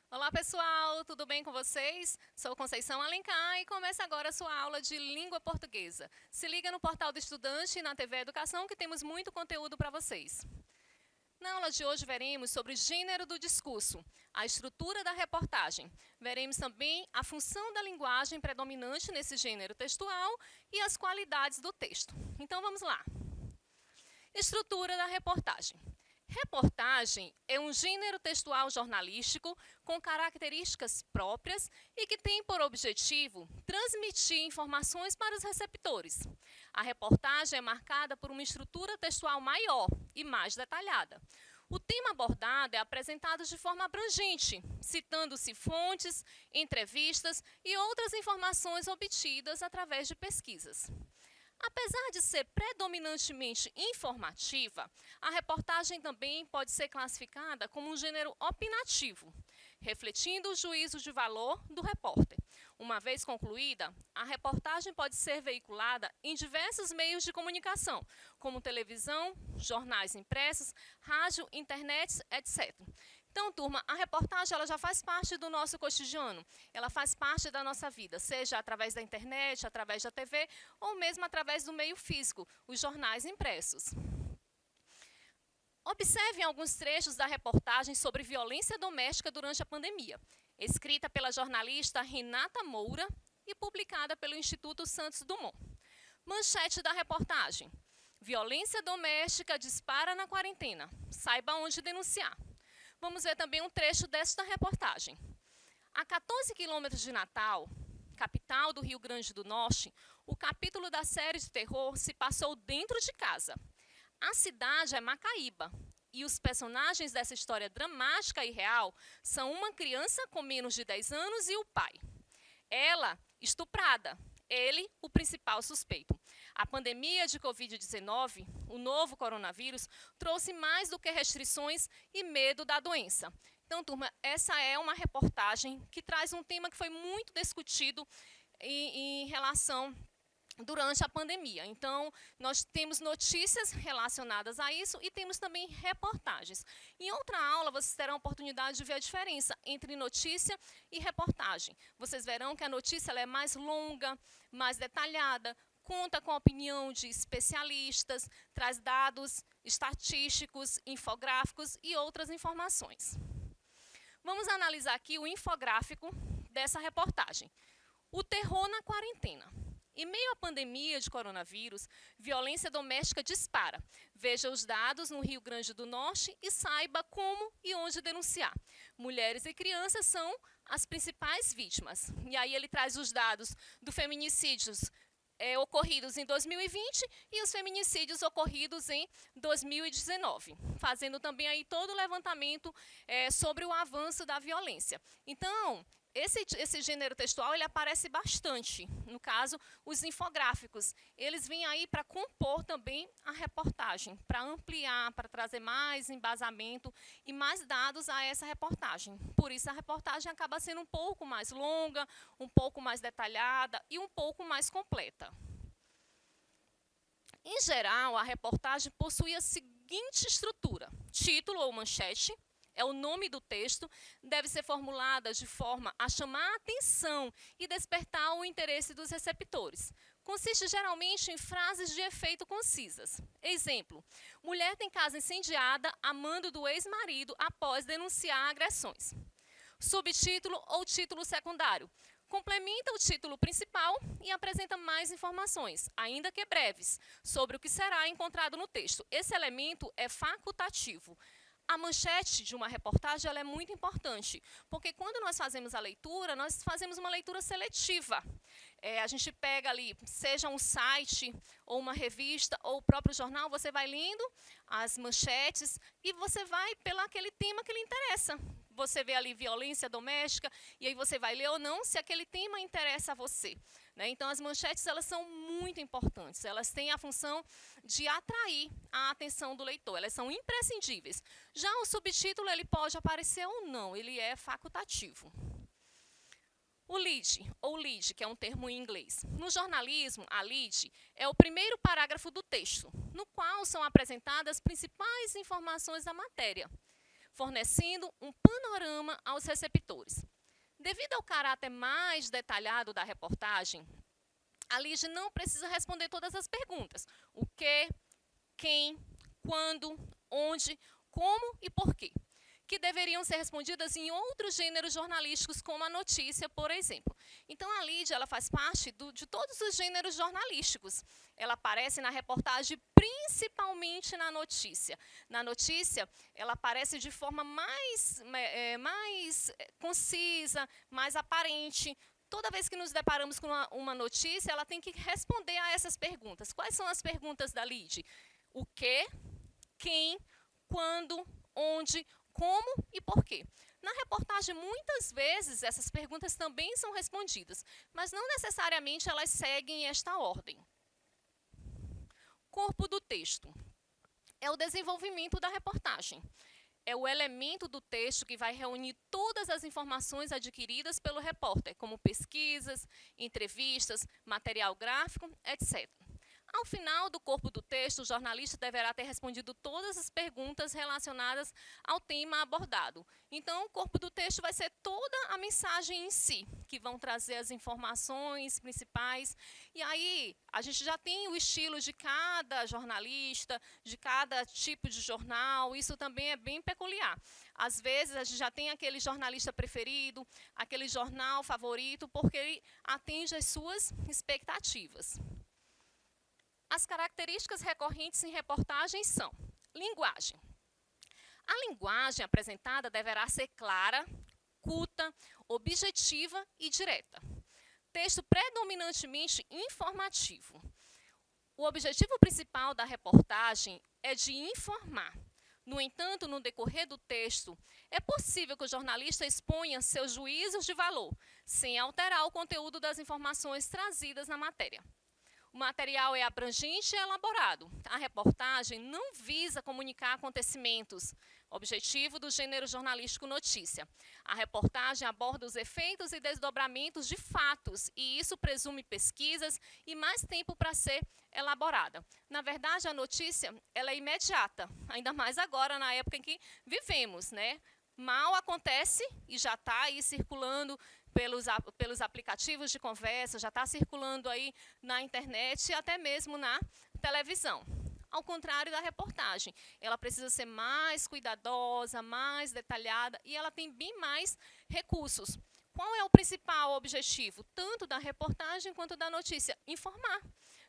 Olá pessoal, tudo bem com vocês? Sou Conceição Alencar e começa agora a sua aula de língua portuguesa. Se liga no portal do estudante e na TV Educação que temos muito conteúdo para vocês. Na aula de hoje veremos sobre o gênero do discurso, a estrutura da reportagem. Veremos também a função da linguagem predominante nesse gênero textual e as qualidades do texto. Então vamos lá. Estrutura da reportagem. Reportagem é um gênero textual jornalístico com características próprias e que tem por objetivo transmitir informações para os receptores. A reportagem é marcada por uma estrutura textual maior e mais detalhada. O tema abordado é apresentado de forma abrangente, citando-se fontes, entrevistas e outras informações obtidas através de pesquisas. Apesar de ser predominantemente informativa, a reportagem também pode ser classificada como um gênero opinativo, refletindo o juízo de valor do repórter. Uma vez concluída, a reportagem pode ser veiculada em diversos meios de comunicação, como televisão, jornais impressos, rádio, internet, etc. Então, turma, a reportagem ela já faz parte do nosso cotidiano, ela faz parte da nossa vida, seja através da internet, através da TV, ou mesmo através do meio físico, os jornais impressos. Observem alguns trechos da reportagem sobre violência doméstica durante a pandemia, escrita pela jornalista Renata Moura e publicada pelo Instituto Santos Dumont. Manchete da reportagem: violência doméstica dispara na quarentena, saiba onde denunciar. Vamos ver também um trecho desta reportagem. A 14 quilômetros de Natal, capital do Rio Grande do Norte, o capítulo da série de terror se passou dentro de casa. A cidade é Macaíba e os personagens dessa história dramática e real são uma criança com menos de 10 anos e o pai. Ela, estuprada. Ele, o principal suspeito. A pandemia de Covid-19, o novo coronavírus, trouxe mais do que restrições e medo da doença. Então, turma, essa é uma reportagem que traz um tema que foi muito discutido em relação durante a pandemia. Então, nós temos notícias relacionadas a isso e temos também reportagens. Em outra aula, vocês terão a oportunidade de ver a diferença entre notícia e reportagem. Vocês verão que a notícia ela é mais longa, mais detalhada, conta com a opinião de especialistas, traz dados estatísticos, infográficos e outras informações. Vamos analisar aqui o infográfico dessa reportagem. O terror na quarentena. Em meio à pandemia de coronavírus, violência doméstica dispara. Veja os dados no Rio Grande do Norte e saiba como e onde denunciar. Mulheres e crianças são as principais vítimas. E aí ele traz os dados do feminicídios ocorridos em 2020 e os feminicídios ocorridos em 2019, fazendo também aí todo o levantamento sobre o avanço da violência. Então, esse gênero textual ele aparece bastante, no caso, os infográficos. Eles vêm aí para compor também a reportagem, para ampliar, para trazer mais embasamento e mais dados a essa reportagem. Por isso, a reportagem acaba sendo um pouco mais longa, um pouco mais detalhada e um pouco mais completa. Em geral, a reportagem possui a seguinte estrutura: título ou manchete, é o nome do texto, deve ser formulada de forma a chamar a atenção e despertar o interesse dos receptores. Consiste geralmente em frases de efeito concisas. Exemplo: mulher tem casa incendiada a mando do ex-marido após denunciar agressões. Subtítulo ou título secundário: complementa o título principal e apresenta mais informações, ainda que breves, sobre o que será encontrado no texto. Esse elemento é facultativo. A manchete de uma reportagem ela é muito importante, porque quando nós fazemos a leitura, nós fazemos uma leitura seletiva. A gente pega ali, seja um site, ou uma revista, ou o próprio jornal, você vai lendo as manchetes e você vai pelo aquele tema que lhe interessa. Você vê ali violência doméstica, e aí você vai ler ou não se aquele tema interessa a você. Né? Então, as manchetes elas são muito importantes, elas têm a função de atrair a atenção do leitor, elas são imprescindíveis. Já o subtítulo ele pode aparecer ou não, ele é facultativo. O lead, ou lead, que é um termo em inglês. No jornalismo, a lead é o primeiro parágrafo do texto, no qual são apresentadas as principais informações da matéria, fornecendo um panorama aos receptores. Devido ao caráter mais detalhado da reportagem, a lead não precisa responder todas as perguntas. O que, quem, quando, onde, como e porquê, que deveriam ser respondidas em outros gêneros jornalísticos, como a notícia, por exemplo. Então, a lead ela faz parte de todos os gêneros jornalísticos. Ela aparece na reportagem, principalmente na notícia. Na notícia, ela aparece de forma mais concisa, mais aparente. Toda vez que nos deparamos com uma notícia, ela tem que responder a essas perguntas. Quais são as perguntas da lead? O que, quem, quando, onde, como e por quê. Na reportagem, muitas vezes, essas perguntas também são respondidas, mas não necessariamente elas seguem esta ordem. Corpo do texto. É o desenvolvimento da reportagem. É o elemento do texto que vai reunir todas as informações adquiridas pelo repórter, como pesquisas, entrevistas, material gráfico, etc. Ao final do corpo do texto, o jornalista deverá ter respondido todas as perguntas relacionadas ao tema abordado. Então, o corpo do texto vai ser toda a mensagem em si, que vão trazer as informações principais. E aí, a gente já tem o estilo de cada jornalista, de cada tipo de jornal, isso também é bem peculiar. Às vezes, a gente já tem aquele jornalista preferido, aquele jornal favorito, porque ele atende às suas expectativas. As características recorrentes em reportagens são: linguagem. A linguagem apresentada deverá ser clara, culta, objetiva e direta. Texto predominantemente informativo. O objetivo principal da reportagem é de informar. No entanto, no decorrer do texto, é possível que o jornalista exponha seus juízos de valor, sem alterar o conteúdo das informações trazidas na matéria. O material é abrangente e elaborado. A reportagem não visa comunicar acontecimentos, objetivo do gênero jornalístico notícia. A reportagem aborda os efeitos e desdobramentos de fatos, e isso presume pesquisas e mais tempo para ser elaborada. Na verdade, a notícia ela é imediata, ainda mais agora, na época em que vivemos, né? Mal acontece e já está aí circulando pelos aplicativos de conversa, já está circulando aí na internet e até mesmo na televisão. Ao contrário da reportagem, ela precisa ser mais cuidadosa, mais detalhada e ela tem bem mais recursos. Qual é o principal objetivo, tanto da reportagem quanto da notícia? Informar,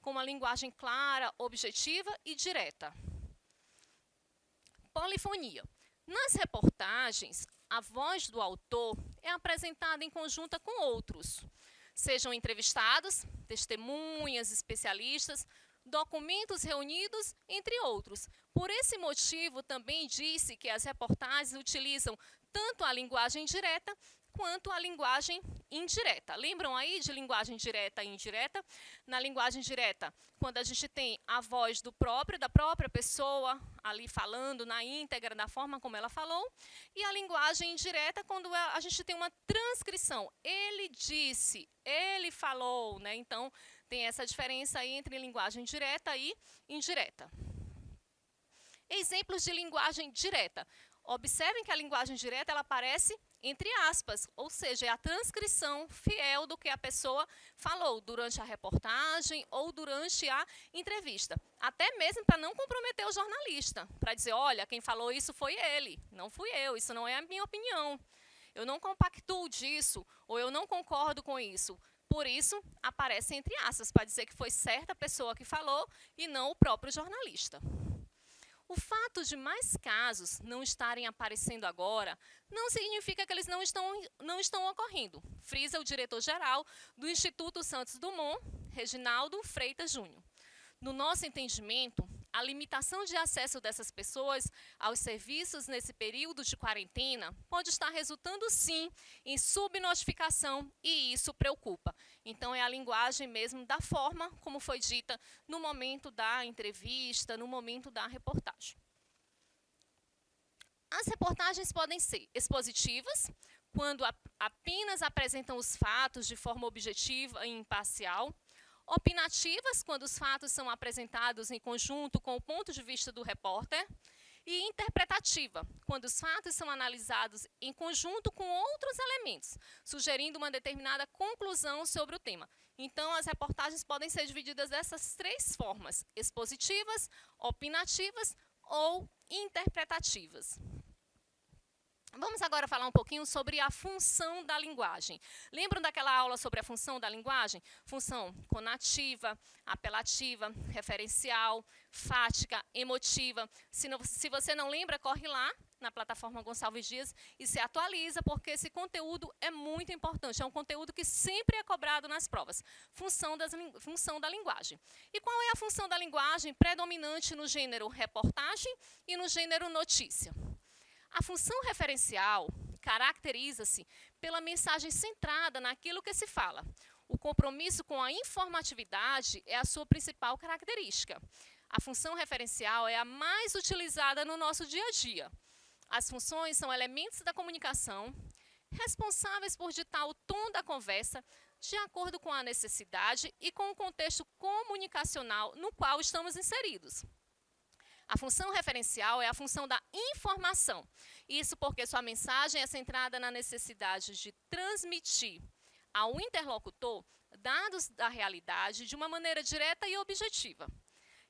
com uma linguagem clara, objetiva e direta. Polifonia. Nas reportagens, a voz do autor é apresentada em conjunto com outros, sejam entrevistados, testemunhas, especialistas, documentos reunidos, entre outros. Por esse motivo, também disse que as reportagens utilizam tanto a linguagem direta quanto a linguagem indireta. Lembram aí de linguagem direta e indireta? Na linguagem direta, quando a gente tem a voz da própria pessoa ali falando na íntegra, da forma como ela falou, e a linguagem indireta, quando a gente tem uma transcrição. Ele disse, ele falou, né? Então, tem essa diferença aí entre linguagem direta e indireta. Exemplos de linguagem direta. Observem que a linguagem direta ela aparece entre aspas, ou seja, é a transcrição fiel do que a pessoa falou durante a reportagem ou durante a entrevista. Até mesmo para não comprometer o jornalista, para dizer, olha, quem falou isso foi ele, não fui eu, isso não é a minha opinião. Eu não compactuo disso, ou eu não concordo com isso. Por isso, aparece entre aspas, para dizer que foi certa pessoa que falou e não o próprio jornalista. O fato de mais casos não estarem aparecendo agora não significa que eles não estão ocorrendo, frisa o diretor-geral do Instituto Santos Dumont, Reginaldo Freitas Júnior. No nosso entendimento, a limitação de acesso dessas pessoas aos serviços nesse período de quarentena pode estar resultando, sim, em subnotificação e isso preocupa. Então, é a linguagem mesmo da forma como foi dita no momento da entrevista, no momento da reportagem. As reportagens podem ser expositivas, quando apenas apresentam os fatos de forma objetiva e imparcial. Opinativas, quando os fatos são apresentados em conjunto com o ponto de vista do repórter. E interpretativa, quando os fatos são analisados em conjunto com outros elementos, sugerindo uma determinada conclusão sobre o tema. Então, as reportagens podem ser divididas dessas três formas: expositivas, opinativas ou interpretativas. Vamos agora falar um pouquinho sobre a função da linguagem. Lembram daquela aula sobre a função da linguagem? Função conativa, apelativa, referencial, fática, emotiva. Se você não lembra, corre lá na plataforma Gonçalves Dias e se atualiza, porque esse conteúdo é muito importante. É um conteúdo que sempre é cobrado nas provas. Função da linguagem. E qual é a função da linguagem predominante no gênero reportagem e no gênero notícia? A função referencial caracteriza-se pela mensagem centrada naquilo que se fala. O compromisso com a informatividade é a sua principal característica. A função referencial é a mais utilizada no nosso dia a dia. As funções são elementos da comunicação responsáveis por ditar o tom da conversa de acordo com a necessidade e com o contexto comunicacional no qual estamos inseridos. A função referencial é a função da informação. Isso porque sua mensagem é centrada na necessidade de transmitir ao interlocutor dados da realidade de uma maneira direta e objetiva,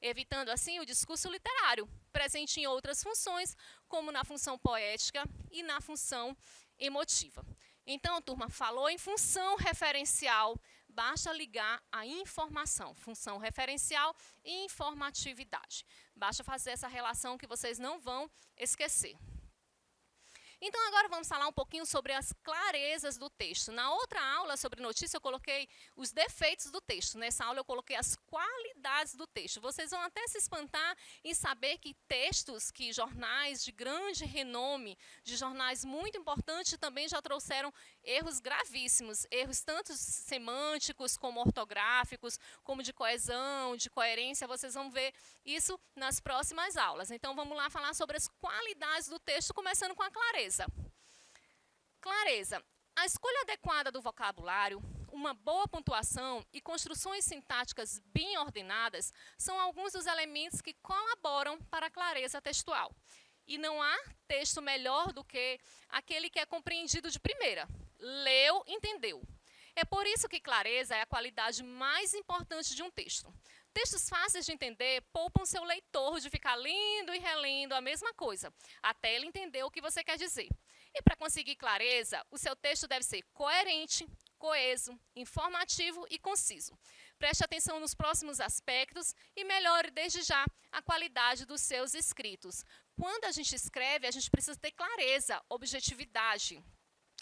evitando assim o discurso literário, presente em outras funções, como na função poética e na função emotiva. Então, turma, falou em função referencial, basta ligar a informação, função referencial e informatividade. Basta fazer essa relação que vocês não vão esquecer. Então, agora vamos falar um pouquinho sobre as clarezas do texto. Na outra aula sobre notícia, eu coloquei os defeitos do texto. Nessa aula, eu coloquei as qualidades do texto. Vocês vão até se espantar em saber que textos, que jornais de grande renome, de jornais muito importantes, também já trouxeram erros gravíssimos. Erros tanto semânticos, como ortográficos, como de coesão, de coerência. Vocês vão ver isso nas próximas aulas. Então, vamos lá falar sobre as qualidades do texto, começando com a clareza. Clareza. A escolha adequada do vocabulário, uma boa pontuação e construções sintáticas bem ordenadas são alguns dos elementos que colaboram para a clareza textual. E não há texto melhor do que aquele que é compreendido de primeira. Leu, entendeu. É por isso que clareza é a qualidade mais importante de um texto. Textos fáceis de entender poupam seu leitor de ficar lendo e relendo a mesma coisa, até ele entender o que você quer dizer. E para conseguir clareza, o seu texto deve ser coerente, coeso, informativo e conciso. Preste atenção nos próximos aspectos e melhore desde já a qualidade dos seus escritos. Quando a gente escreve, a gente precisa ter clareza, objetividade.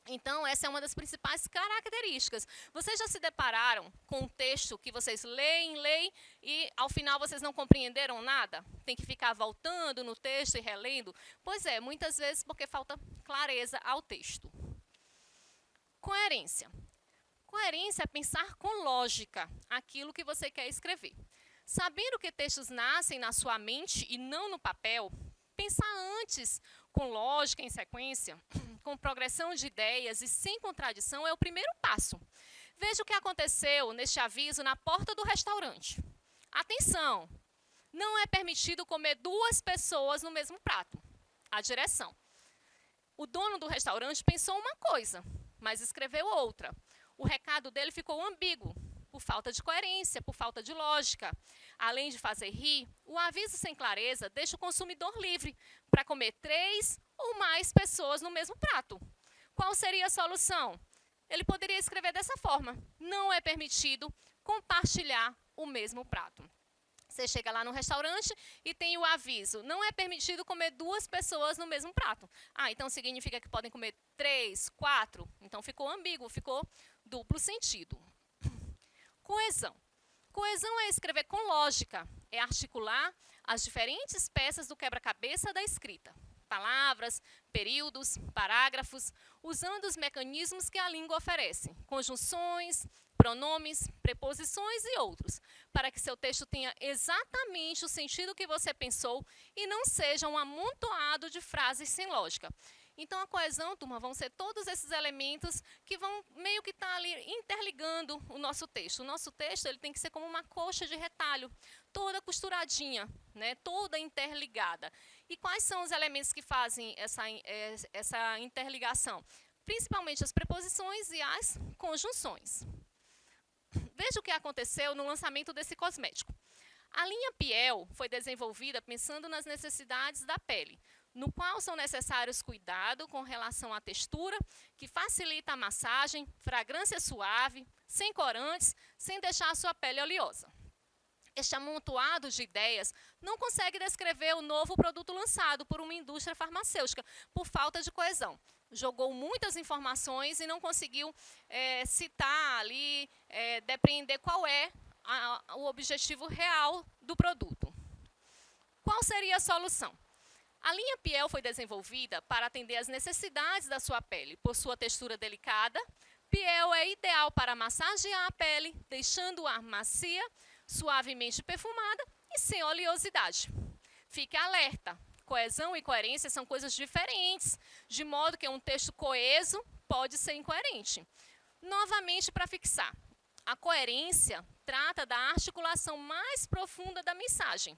Então, essa é uma das principais características. Vocês já se depararam com um texto que vocês leem e, ao final, vocês não compreenderam nada? Tem que ficar voltando no texto e relendo? Pois é, muitas vezes porque falta clareza ao texto. Coerência. Coerência é pensar com lógica aquilo que você quer escrever. Sabendo que textos nascem na sua mente e não no papel, pensar antes com lógica em sequência, com progressão de ideias e sem contradição é o primeiro passo. Veja o que aconteceu neste aviso na porta do restaurante. Atenção! Não é permitido comer 2 pessoas no mesmo prato. A direção. O dono do restaurante pensou uma coisa, mas escreveu outra. O recado dele ficou ambíguo, por falta de coerência, por falta de lógica. Além de fazer rir, o aviso sem clareza deixa o consumidor livre para comer 3 ou mais pessoas no mesmo prato. Qual seria a solução? Ele poderia escrever dessa forma: não é permitido compartilhar o mesmo prato. Você chega lá no restaurante e tem o aviso: não é permitido comer 2 pessoas no mesmo prato. Ah, então significa que podem comer 3, 4? Então ficou ambíguo, ficou duplo sentido. Coesão. Coesão é escrever com lógica, é articular as diferentes peças do quebra-cabeça da escrita. Palavras, períodos, parágrafos, usando os mecanismos que a língua oferece, conjunções, pronomes, preposições e outros, para que seu texto tenha exatamente o sentido que você pensou e não seja um amontoado de frases sem lógica. Então, a coesão, turma, vão ser todos esses elementos que vão meio que estar ali interligando o nosso texto. O nosso texto ele tem que ser como uma coxa de retalho, toda costuradinha, né, toda interligada. E quais são os elementos que fazem essa interligação? Principalmente as preposições e as conjunções. Veja o que aconteceu no lançamento desse cosmético. A linha Piel foi desenvolvida pensando nas necessidades da pele, no qual são necessários cuidado com relação à textura, que facilita a massagem, fragrância suave, sem corantes, sem deixar a sua pele oleosa. Este amontoado de ideias não consegue descrever o novo produto lançado por uma indústria farmacêutica, por falta de coesão. Jogou muitas informações e não conseguiu citar ali, depreender qual é o objetivo real do produto. Qual seria a solução? A linha Piel foi desenvolvida para atender às necessidades da sua pele. Por sua textura delicada, Piel é ideal para massagear a pele, deixando-a macia, suavemente perfumada e sem oleosidade. Fique alerta, coesão e coerência são coisas diferentes, de modo que um texto coeso pode ser incoerente. Novamente, para fixar, a coerência trata da articulação mais profunda da mensagem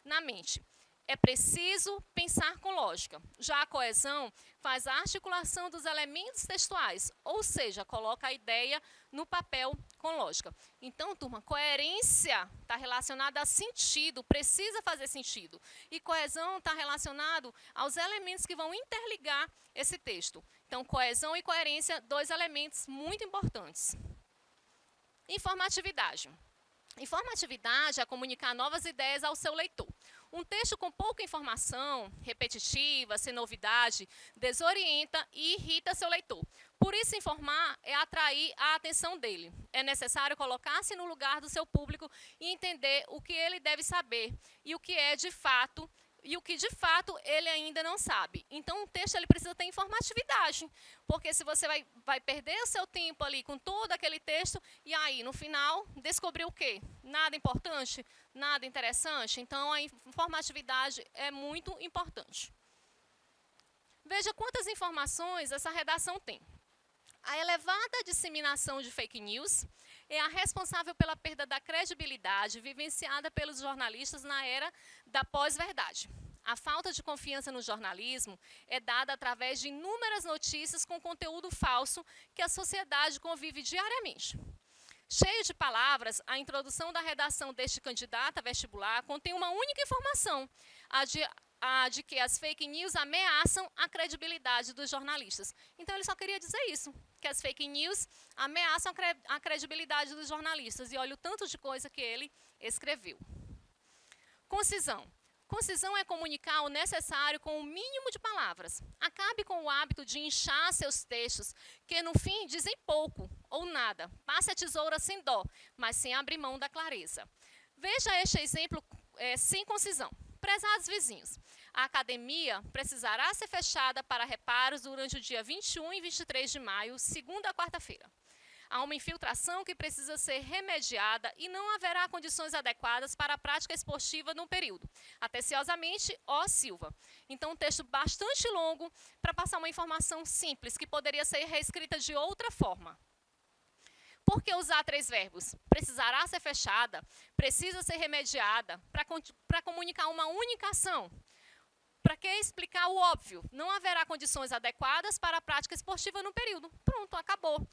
na mente. É preciso pensar com lógica. Já a coesão faz a articulação dos elementos textuais, ou seja, coloca a ideia no papel com lógica. Então, turma, coerência está relacionada a sentido, precisa fazer sentido. E coesão está relacionado aos elementos que vão interligar esse texto. Então, coesão e coerência, dois elementos muito importantes. Informatividade. Informatividade é comunicar novas ideias ao seu leitor. Um texto com pouca informação, repetitiva, sem novidade, desorienta e irrita seu leitor. Por isso, informar é atrair a atenção dele. É necessário colocar-se no lugar do seu público e entender o que ele deve saber e o que é de fato e o que de fato ele ainda não sabe. Então, o texto ele precisa ter informatividade, porque se você vai perder o seu tempo ali com todo aquele texto, e aí, no final, descobrir o quê? Nada importante? Nada interessante? Então, a informatividade é muito importante. Veja quantas informações essa redação tem. A elevada disseminação de fake news é a responsável pela perda da credibilidade vivenciada pelos jornalistas na era da pós-verdade. A falta de confiança no jornalismo é dada através de inúmeras notícias com conteúdo falso que a sociedade convive diariamente. Cheio de palavras, a introdução da redação deste candidato a vestibular contém uma única informação, a de que as fake news ameaçam a credibilidade dos jornalistas. Então, ele só queria dizer isso, que as fake news ameaçam a credibilidade dos jornalistas. E olha o tanto de coisa que ele escreveu. Concisão. Concisão é comunicar o necessário com o mínimo de palavras. Acabe com o hábito de inchar seus textos, que no fim dizem pouco ou nada. Passe a tesoura sem dó, mas sem abrir mão da clareza. Veja este exemplo sem concisão. Prezados vizinhos, a academia precisará ser fechada para reparos durante o dia 21 e 23 de maio, segunda a quarta-feira. Há uma infiltração que precisa ser remediada e não haverá condições adequadas para a prática esportiva no período. Atenciosamente, O. Silva. Então, um texto bastante longo para passar uma informação simples, que poderia ser reescrita de outra forma. Por que usar 3 verbos? Precisará ser fechada, precisa ser remediada, para comunicar uma única ação. Para que explicar o óbvio? Não haverá condições adequadas para a prática esportiva no período. Pronto, acabou.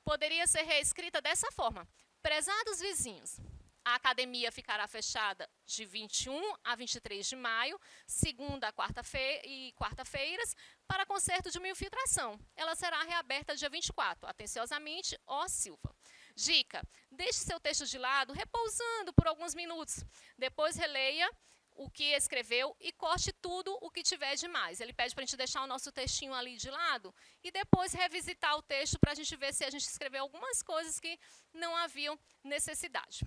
Poderia ser reescrita dessa forma. Prezados vizinhos, a academia ficará fechada de 21 a 23 de maio, segunda a quarta-feira e quarta-feiras, para conserto de uma infiltração. Ela será reaberta dia 24. Atenciosamente, O. Silva. Dica: deixe seu texto de lado, repousando por alguns minutos. Depois releia o que escreveu e corte tudo o que tiver de mais. Ele pede para a gente deixar o nosso textinho ali de lado e depois revisitar o texto para a gente ver se a gente escreveu algumas coisas que não haviam necessidade.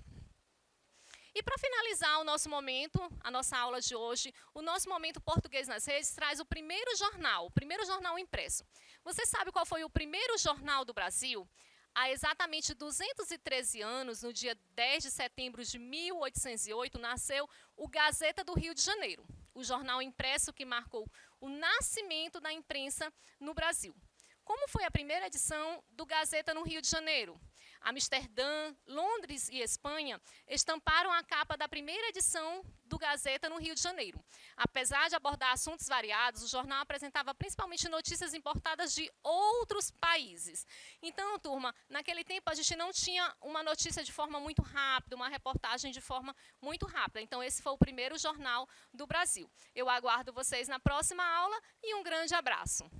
E para finalizar o nosso momento, a nossa aula de hoje, o nosso momento Português nas Redes traz o primeiro jornal impresso. Você sabe qual foi o primeiro jornal do Brasil? Há exatamente 213 anos, no dia 10 de setembro de 1808, nasceu o Gazeta do Rio de Janeiro, o jornal impresso que marcou o nascimento da imprensa no Brasil. Como foi a primeira edição do Gazeta no Rio de Janeiro? Amsterdã, Londres e Espanha estamparam a capa da primeira edição do Gazeta no Rio de Janeiro. Apesar de abordar assuntos variados, o jornal apresentava principalmente notícias importadas de outros países. Então, turma, naquele tempo a gente não tinha uma notícia de forma muito rápida, uma reportagem de forma muito rápida. Então, esse foi o primeiro jornal do Brasil. Eu aguardo vocês na próxima aula e um grande abraço.